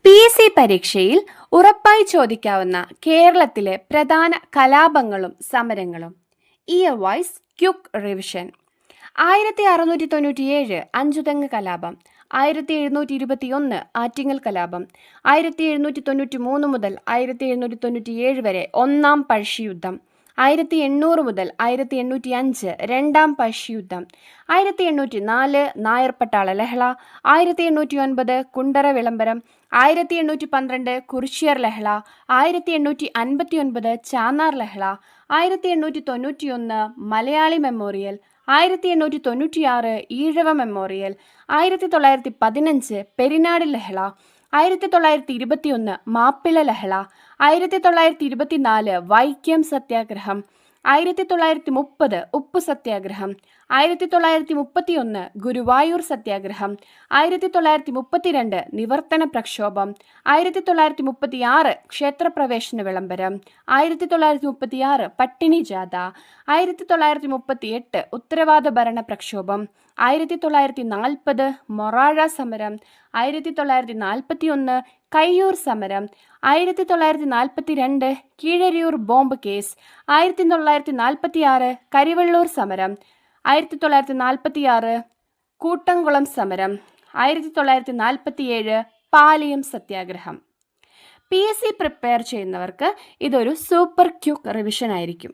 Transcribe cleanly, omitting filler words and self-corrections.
PSC പരീക്ഷയിൽ ഉറപ്പായി ചോദിക്കാവുന്ന കേരളത്തിലെ പ്രധാന കലാപങ്ങളും സമരങ്ങളും. Year vice quick revision. 1697 Anchuthengu കലാപം, 1721 ആറ്റിങ്ങൽ കലാപം, 1793 മുതൽ 1797 വരെ ഒന്നാം പഴശ്ശിയുദ്ധം, 1800 മുതൽ 1805 രണ്ടാം പഴശ്ശിയുദ്ധം, 1804 നായർ പട്ടാള ലഹള, 1809 കുണ്ടറ വിളംബരം, 1812 കുറിച്യർ ലഹള, 1859 ചാന്നാർ ലഹള, 1891 മലയാളി മെമ്മോറിയൽ, 1896 ഈഴവ മെമ്മോറിയൽ, 1915 പെരിനാട് ലഹള, 1921 മാപ്പിള ലഹള, 1924 വൈക്കം സത്യാഗ്രഹം, 1930 ഉപ്പു സത്യാഗ്രഹം, 1931 ഗുരുവായൂർ സത്യാഗ്രഹം, 1932 നിവർത്തന പ്രക്ഷോഭം, 1936 ക്ഷേത്രപ്രവേശന വിളംബരം, 1936 പട്ടിണി ജാഥ, 1938 ഉത്തരവാദ ഭരണ പ്രക്ഷോഭം, 1940 മൊറാഴ സമരം, 1941 കയ്യൂർ സമരം, 1942 കീഴരിയൂർ ബോംബ് കേസ്, 1946 കരിവെള്ളൂർ സമരം, 1946 കൂട്ടംകുളം സമരം, 1947 പാലിയം സത്യാഗ്രഹം. PSC പ്രിപ്പയർ ചെയ്യുന്നവർക്ക് ഇതൊരു സൂപ്പർ ക്യുക്ക് റിവിഷൻ ആയിരിക്കും.